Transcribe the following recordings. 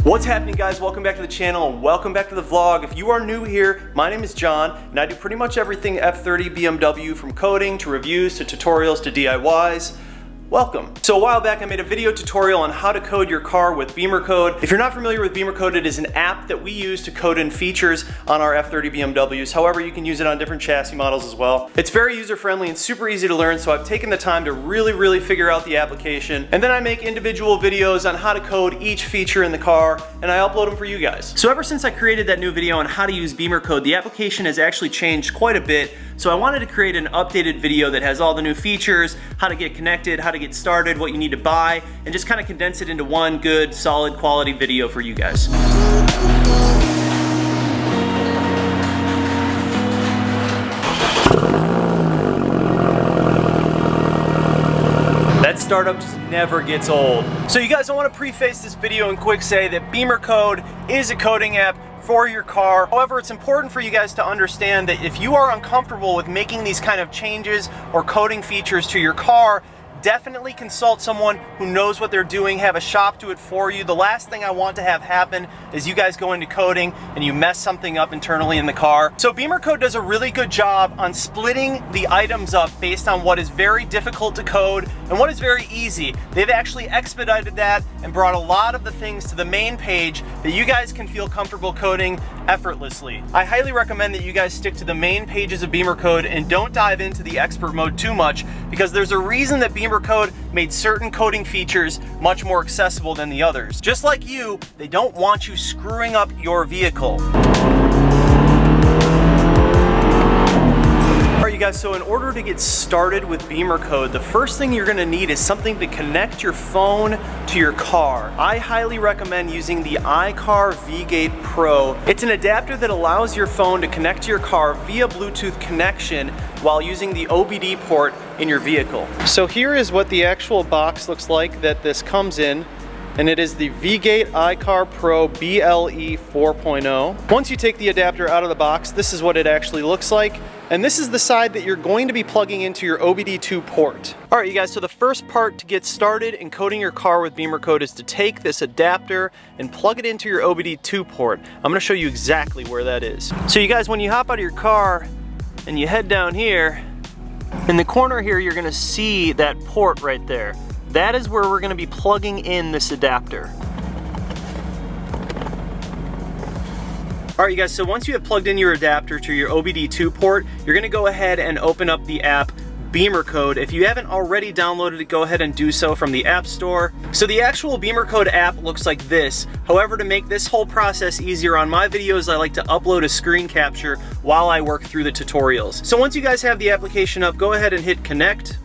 What's happening, guys? Welcome back to the channel and welcome back to the vlog. If you are new here, my name is John and I do pretty much everything F30 BMW, from coding to reviews to tutorials to DIYs. Welcome. So a while back I made a video tutorial on how to code your car with Bimmercode. If you're not familiar with Bimmercode, it is an app that we use to code in features on our F30 BMWs. However, you can use it on different chassis models as well. It's very user-friendly and super easy to learn, so I've taken the time to really figure out the application. And then I make individual videos on how to code each feature in the car, and I upload them for you guys. So ever since I created that new video on how to use Bimmercode, the application has actually changed quite a bit. So I wanted to create an updated video that has all the new features, how to get connected, how to get started, what you need to buy, and just kind of condense it into one good, solid quality video for you guys. That startup just never gets old. So you guys, I want to preface this video and quick say that Bimmercode is a coding app for your car. However, it's important for you guys to understand that if you are uncomfortable with making these kind of changes or coding features to your car, definitely consult someone who knows what they're doing, have a shop do it for you. The last thing I want to have happen is you guys go into coding and you mess something up internally in the car. So Bimmercode does a really good job on splitting the items up based on what is very difficult to code and what is very easy. They've actually expedited that and brought a lot of the things to the main page that you guys can feel comfortable coding effortlessly. I highly recommend that you guys stick to the main pages of Bimmercode and don't dive into the expert mode too much, because there's a reason that Bimmercode made certain coding features much more accessible than the others. Just like you, they don't want you screwing up your vehicle. Alright you guys, so in order to get started with Bimmercode, the first thing you're going to need is something to connect your phone to your car. I highly recommend using the iCar Vgate Pro. It's an adapter that allows your phone to connect to your car via Bluetooth connection while using the OBD port in your vehicle. So here is what the actual box looks like that this comes in. And it is the Vgate iCar Pro BLE 4.0. Once you take the adapter out of the box, this is what it actually looks like. And this is the side that you're going to be plugging into your OBD2 port. All right, you guys, so the first part to get started in coding your car with Bimmercode is to take this adapter and plug it into your OBD2 port. I'm gonna show you exactly where that is. So you guys, when you hop out of your car and you head down here, in the corner here, you're gonna see that port right there. That is where we're going to be plugging in this adapter. Alright you guys, so once you have plugged in your adapter to your OBD2 port, you're going to go ahead and open up the app Bimmercode. If you haven't already downloaded it, go ahead and do so from the App Store. So the actual Bimmercode app looks like this. However, to make this whole process easier on my videos, I like to upload a screen capture while I work through the tutorials. So once you guys have the application up, go ahead and hit connect.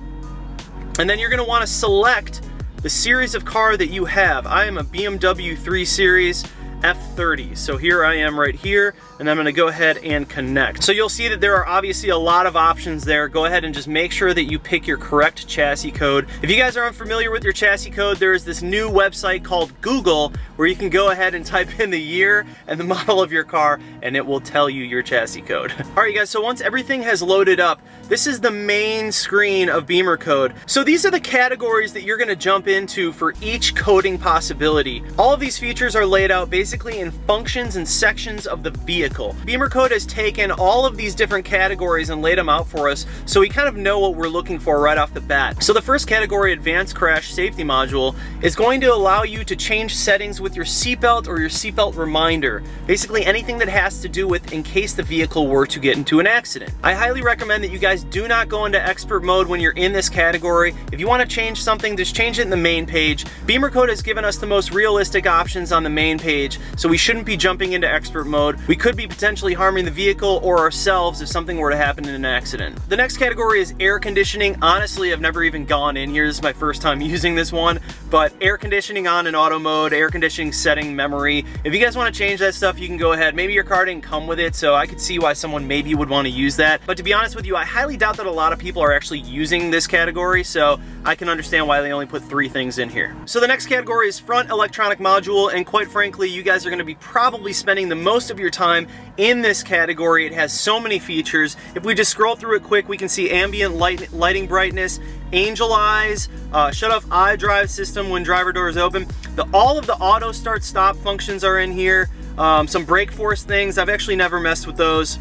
And then you're going to want to select the series of car that you have. I am a BMW 3 Series F30. So here I am right here, and I'm going to go ahead and connect. So you'll see that there are obviously a lot of options there. Go ahead and just make sure that you pick your correct chassis code. If you guys are unfamiliar with your chassis code, there is this new website called Google where you can go ahead and type in the year and the model of your car and it will tell you your chassis code. Alright you guys, so once everything has loaded up, this is the main screen of Bimmercode. So these are the categories that you're going to jump into for each coding possibility. All of these features are laid out basically in functions and sections of the vehicle. Bimmercode has taken all of these different categories and laid them out for us, so we kind of know what we're looking for right off the bat. So the first category, Advanced Crash Safety Module, is going to allow you to change settings with your seatbelt or your seatbelt reminder. Basically anything that has to do with in case the vehicle were to get into an accident. I highly recommend that you guys do not go into expert mode when you're in this category. If you want to change something, just change it in the main page. Bimmercode has given us the most realistic options on the main page, so we shouldn't be jumping into expert mode. We could be potentially harming the vehicle or ourselves if something were to happen in an accident. The next category is air conditioning. Honestly, I've never even gone in here. This is my first time using this one, but air conditioning on in auto mode, air conditioning setting memory. If you guys want to change that stuff, you can go ahead. Maybe your car didn't come with it, so I could see why someone maybe would want to use that. But to be honest with you, I highly doubt that a lot of people are actually using this category, so I can understand why they only put 3 things in here. So the next category is front electronic module, and quite frankly, you guys are going to be probably spending the most of your time in this category. It has so many features. If we just scroll through it quick, we can see ambient lighting brightness, angel eyes, shut off iDrive system when driver door is open. All of the auto start stop functions are in here. Some brake force things. I've actually never messed with those.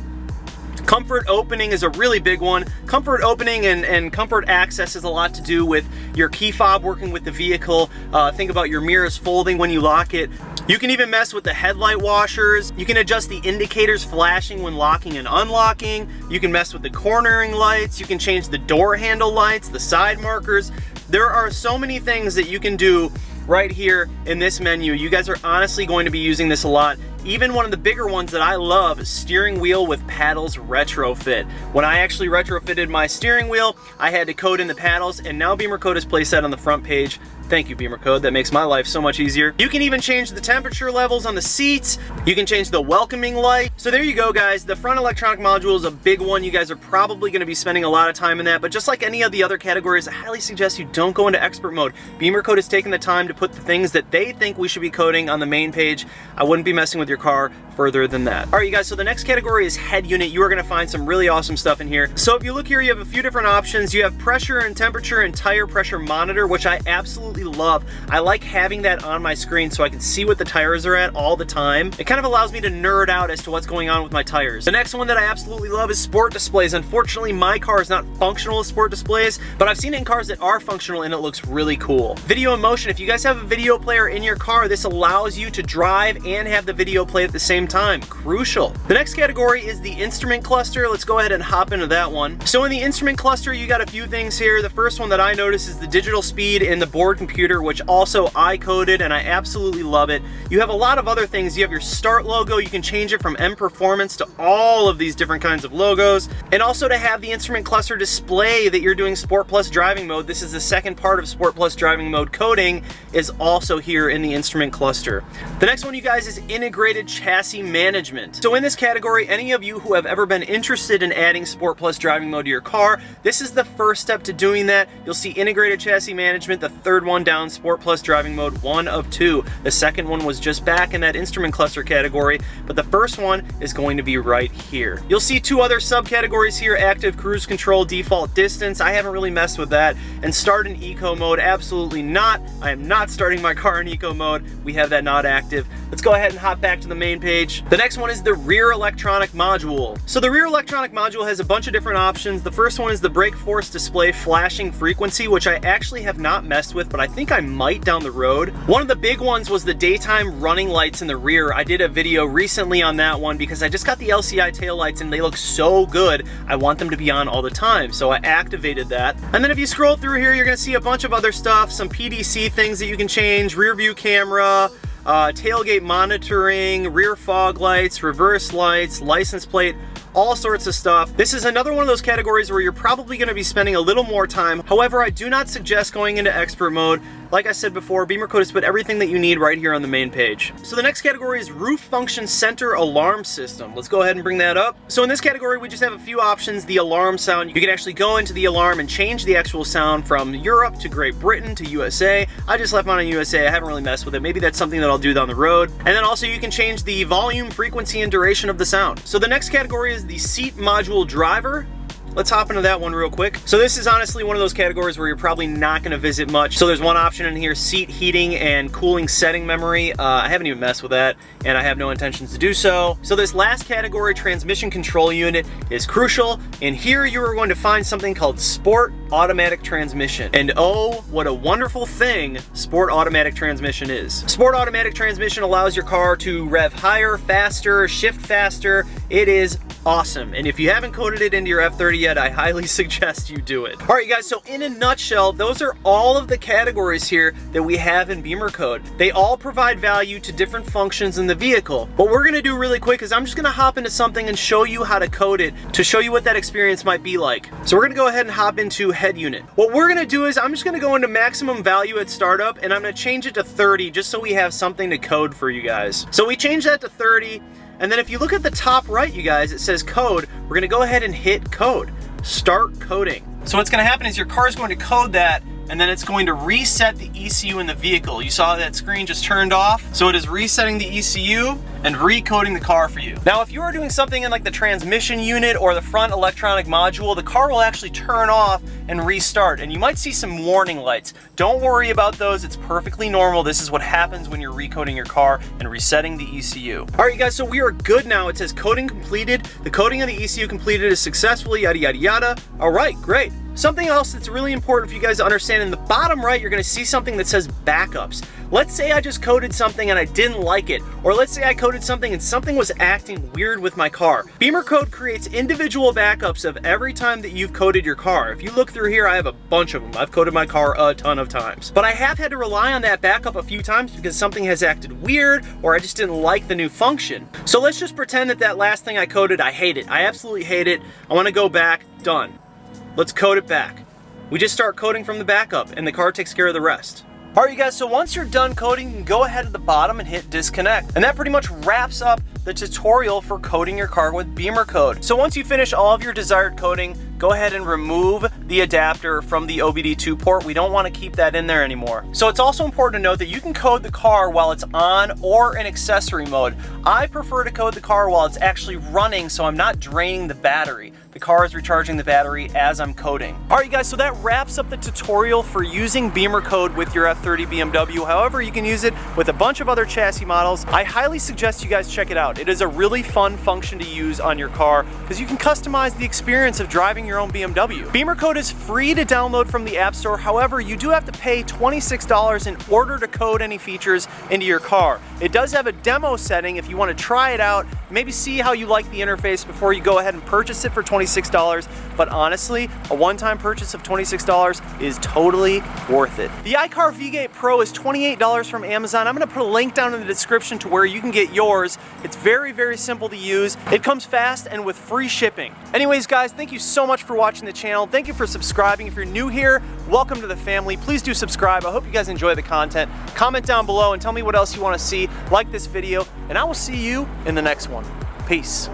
Comfort opening is a really big one. Comfort opening and comfort access has a lot to do with your key fob working with the vehicle. Think about your mirrors folding when you lock it. You can even mess with the headlight washers. You can adjust the indicators flashing when locking and unlocking. You can mess with the cornering lights. You can change the door handle lights, the side markers. There are so many things that you can do right here in this menu. You guys are honestly going to be using this a lot. Even one of the bigger ones that I love is steering wheel with paddles retrofit. When I actually retrofitted my steering wheel, I had to code in the paddles, and now Bimmercode has placed that on the front page. Thank you, Bimmercode. That makes my life so much easier. You can even change the temperature levels on the seats. You can change the welcoming light. So there you go, guys. The front electronic module is a big one. You guys are probably going to be spending a lot of time in that, but just like any of the other categories, I highly suggest you don't go into expert mode. Bimmercode has taken the time to put the things that they think we should be coding on the main page. I wouldn't be messing with your car further than that. All right, you guys, so the next category is head unit. You are going to find some really awesome stuff in here. So if you look here, you have a few different options. You have pressure and temperature and tire pressure monitor, which I absolutely love. I like having that on my screen so I can see what the tires are at all the time. It kind of allows me to nerd out as to what's going on with my tires. The next one that I absolutely love is sport displays. Unfortunately, my car is not functional as sport displays, but I've seen it in cars that are functional and it looks really cool. Video in motion. If you guys have a video player in your car, this allows you to drive and have the video play at the same time. Crucial. The next category is the instrument cluster. Let's go ahead and hop into that one. So in the instrument cluster, you got a few things here. The first one that I noticed is the digital speed in the board computer, which also I coded, and I absolutely love it. You have a lot of other things. You have your start logo. You can change it from M Performance to all of these different kinds of logos. And also to have the instrument cluster display that you're doing Sport Plus driving mode. This is the second part of Sport Plus driving mode coding, is also here in the instrument cluster. The next one, you guys, is integrated chassis management. So in this category, any of you who have ever been interested in adding Sport Plus driving mode to your car, this is the first step to doing that. You'll see integrated chassis management, the third one down, Sport Plus driving mode, 1 of 2. The second one was just back in that instrument cluster category, but the first one is going to be right here. You'll see 2 other subcategories here, active cruise control, default distance. I haven't really messed with that. And start in eco mode, absolutely not. I am not starting my car in eco mode. We have that not active. Let's go ahead and hop back to the main page. The next one is the rear electronic module. So the rear electronic module has a bunch of different options. The first one is the brake force display flashing frequency, which I actually have not messed with, but I think I might down the road. One of the big ones was the daytime running lights in the rear. I did a video recently on that one because I just got the LCI taillights and they look so good. I want them to be on all the time, so I activated that. And then if you scroll through here, you're gonna see a bunch of other stuff, some PDC things that you can change, rear view camera, tailgate monitoring, rear fog lights, reverse lights, license plate, all sorts of stuff. This is another one of those categories where you're probably going to be spending a little more time. However, I do not suggest going into expert mode. Like I said before, Bimmercode has put everything that you need right here on the main page. So the next category is roof function center alarm system. Let's go ahead and bring that up. So in this category, we just have a few options. The alarm sound, you can actually go into the alarm and change the actual sound from Europe to Great Britain to USA. I just left mine on USA. I haven't really messed with it. Maybe that's something that I'll do down the road. And then also you can change the volume, frequency, and duration of the sound. So the next category is the seat module driver. Let's hop into that one real quick. So this is honestly one of those categories where you're probably not going to visit much. So there's one option in here, seat heating and cooling setting memory. I haven't even messed with that, and I have no intentions to do so. So this last category, transmission control unit, is crucial. And here you are going to find something called Sport Automatic Transmission. And oh, what a wonderful thing Sport Automatic Transmission is. Sport Automatic Transmission allows your car to rev higher, faster, shift faster. It is awesome. And if you haven't coded it into your F30 yet, I highly suggest you do it. All right, you guys, so in a nutshell, those are all of the categories here that we have in Bimmercode. They all provide value to different functions in the vehicle. What we're gonna do really quick is I'm just gonna hop into something and show you how to code it to show you what that experience might be like. So we're gonna go ahead and hop into head unit. What we're gonna do is I'm just gonna go into maximum value at startup, and I'm gonna change it to 30 just so we have something to code for you guys. So we changed that to 30. And then if you look at the top right, you guys, it says code. We're gonna go ahead and hit code. Start coding. So what's gonna happen is your car is going to code that and then it's going to reset the ECU in the vehicle. You saw that screen just turned off, so it is resetting the ECU and recoding the car for you. Now, if you are doing something in like the transmission unit or the front electronic module, the car will actually turn off and restart, and you might see some warning lights. Don't worry about those, it's perfectly normal. This is what happens when you're recoding your car and resetting the ECU. All right, you guys, so we are good now. It says coding completed. The coding of the ECU completed is successfully, yada, yada, yada. All right, great. Something else that's really important for you guys to understand, in the bottom right, you're gonna see something that says backups. Let's say I just coded something and I didn't like it, or let's say I coded something and something was acting weird with my car. Bimmercode creates individual backups of every time that you've coded your car. If you look through here, I have a bunch of them. I've coded my car a ton of times. But I have had to rely on that backup a few times because something has acted weird or I just didn't like the new function. So let's just pretend that that last thing I coded, I hate it. I absolutely hate it. I wanna go back, done. Let's code it back. We just start coding from the backup and the car takes care of the rest. All right, you guys, so once you're done coding, you can go ahead at the bottom and hit disconnect. And that pretty much wraps up the tutorial for coding your car with Bimmercode. So once you finish all of your desired coding, go ahead and remove the adapter from the OBD2 port. We don't want to keep that in there anymore. So it's also important to note that you can code the car while it's on or in accessory mode. I prefer to code the car while it's actually running, so I'm not draining the battery. The car is recharging the battery as I'm coding. All right, you guys, so that wraps up the tutorial for using Bimmercode with your F30 BMW. However, you can use it with a bunch of other chassis models. I highly suggest you guys check it out. It is a really fun function to use on your car because you can customize the experience of driving your own BMW. Bimmercode is free to download from the App Store. However, you do have to pay $26 in order to code any features into your car. It does have a demo setting if you want to try it out, maybe see how you like the interface before you go ahead and purchase it for $26. But honestly, a one-time purchase of $26 is totally worth it. The iCar Vgate Pro is $28 from Amazon. I'm gonna put a link down in the description to where you can get yours. It's very, very simple to use. It comes fast and with free shipping. Anyways, guys, thank you so much for watching the channel. Thank you for subscribing. If you're new here, welcome to the family. Please do subscribe. I hope you guys enjoy the content. Comment down below and tell me what else you want to see. Like this video, and I will see you in the next one. Peace.